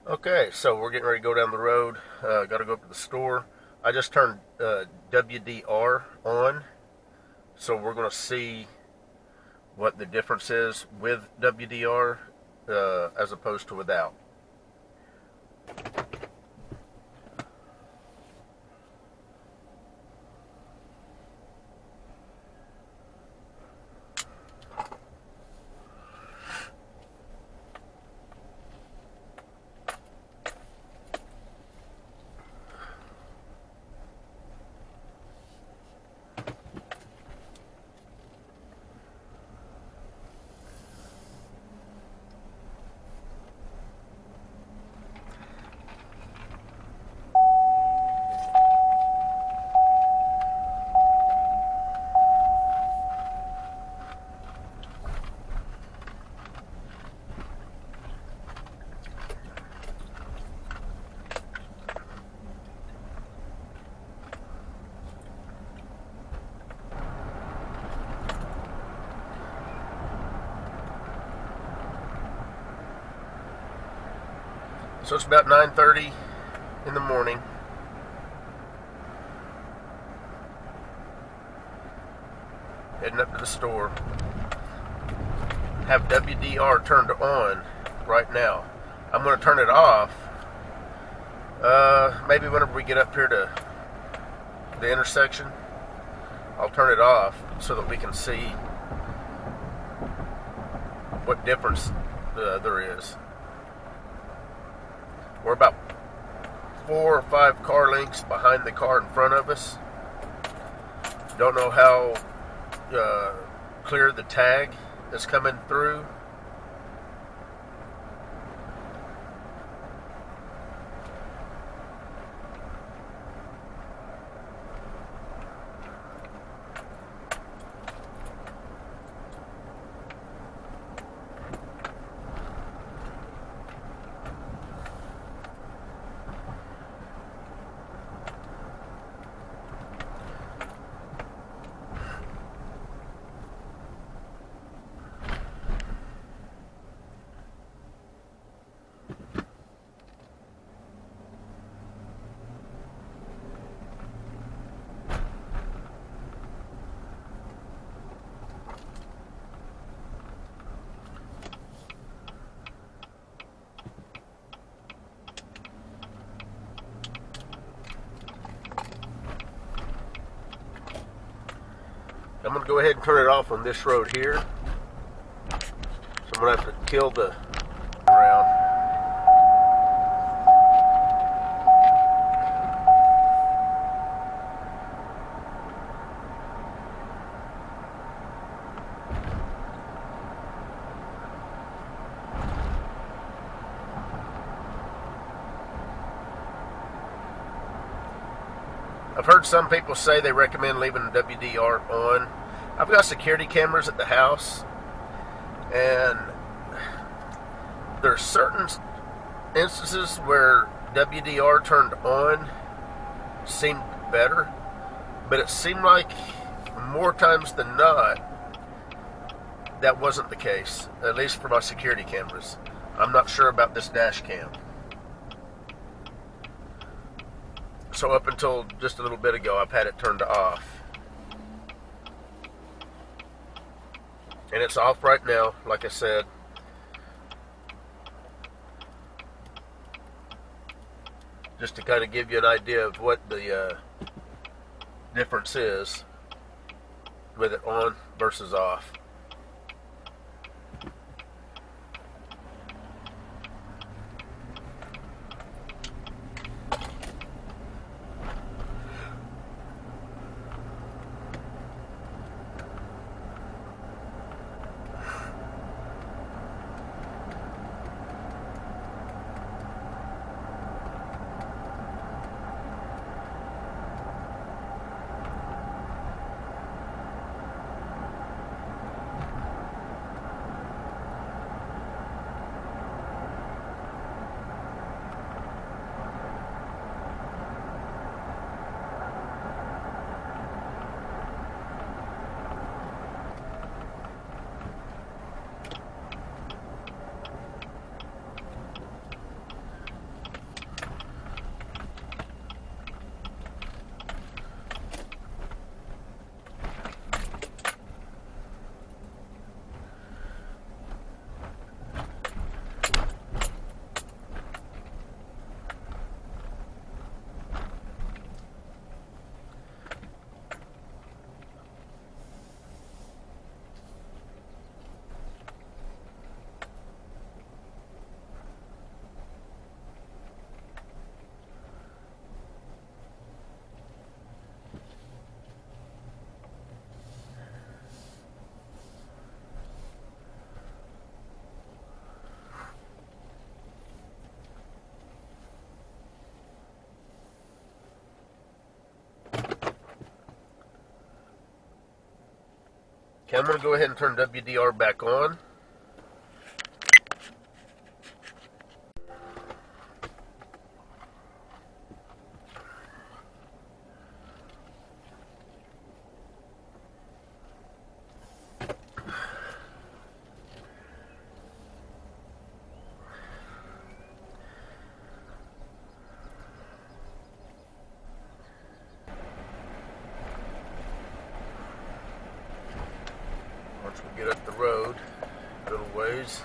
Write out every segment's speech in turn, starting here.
Okay, so we're getting ready to go down the road. Got to go up to the store. I just turned WDR on, so we're going to see what the difference is with WDR as opposed to without. So it's about 9:30 in the morning. Heading up to the store. Have WDR turned on right now. I'm going to turn it off. Maybe whenever we get up here to the intersection, I'll turn it off so that we can see what difference there is. We're about 4 or 5 car lengths behind the car in front of us. Don't know how clear the tag is coming through. I'm going to go ahead and turn it off on this road here. So I'm going to have to kill the ground. I've heard some people say they recommend leaving the WDR on. I've got security cameras at the house, and there are certain instances where WDR turned on seemed better, but it seemed like more times than not that wasn't the case, at least for my security cameras. I'm not sure about this dash cam. So up until just a little bit ago, I've had it turned off. And it's off right now, like I said. Just to kind of give you an idea of what the difference is with it on versus off. Okay, I'm going to go ahead and turn WDR back on. Once we get up the road a little ways,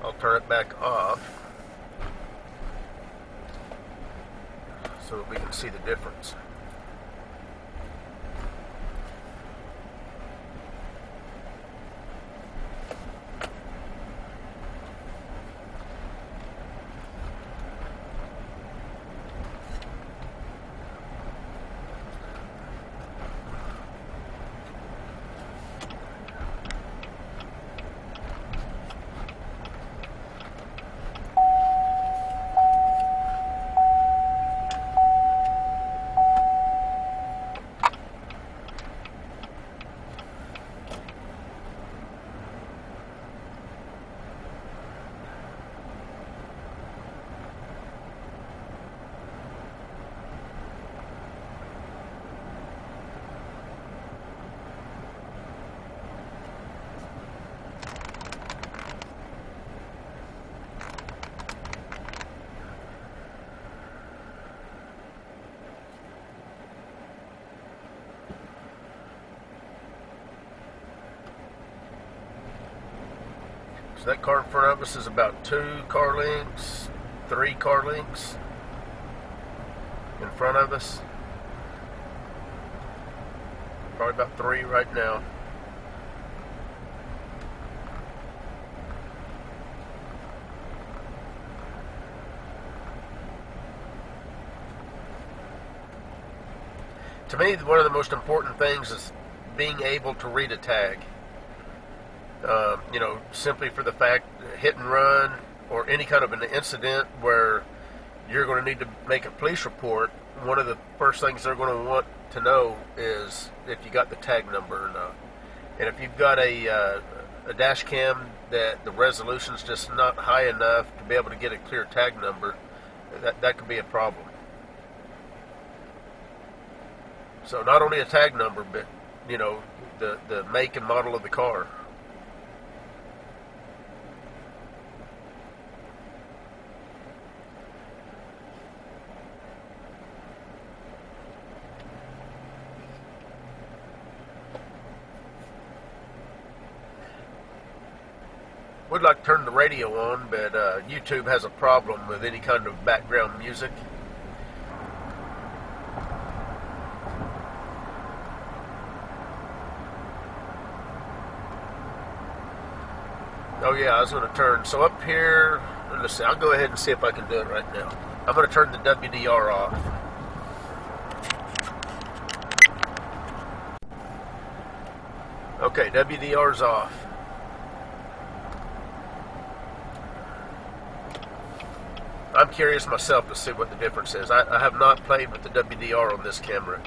I'll turn it back off so that we can see the difference. So that car in front of us is about 2 car lengths, 3 car lengths in front of us. Probably about 3 right now. To me, one of the most important things is being able to read a tag. You know, simply for the fact hit and run or any kind of an incident where you're going to need to make a police report, one of the first things they're going to want to know is if you got the tag number or not. And if you've got a dash cam that the resolution's just not high enough to be able to get a clear tag number, that could be a problem. So not only a tag number, but you know, the make and model of the car. Would like to turn the radio on, but YouTube has a problem with any kind of background music. Oh yeah, I was going to turn. So up here, let's see. I'll go ahead and see if I can do it right now. I'm going to turn the WDR off. Okay, WDR's off. I'm curious myself to see what the difference is. I have not played with the WDR on this camera.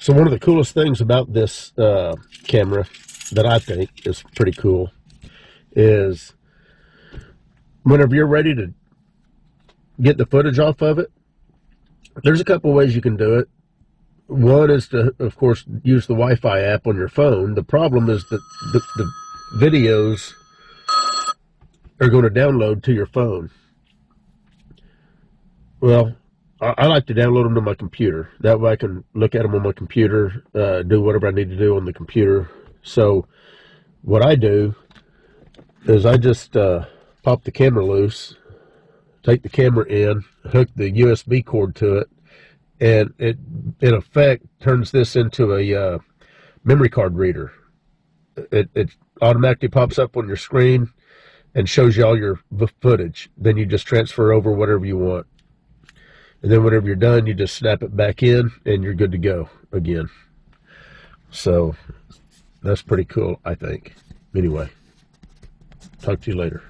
So one of the coolest things about this camera that I think is pretty cool is whenever you're ready to get the footage off of it, there's a couple ways you can do it. One is to, of course, use the Wi-Fi app on your phone. The problem is that the videos are going to download to your phone. Well, I like to download them to my computer. That way I can look at them on my computer, do whatever I need to do on the computer. So what I do is I just pop the camera loose, take the camera in, hook the USB cord to it, and it, in effect, turns this into a memory card reader. It automatically pops up on your screen and shows you all your footage. Then you just transfer over whatever you want. And then whenever you're done, you just snap it back in and you're good to go again. So that's pretty cool, I think. Anyway, talk to you later.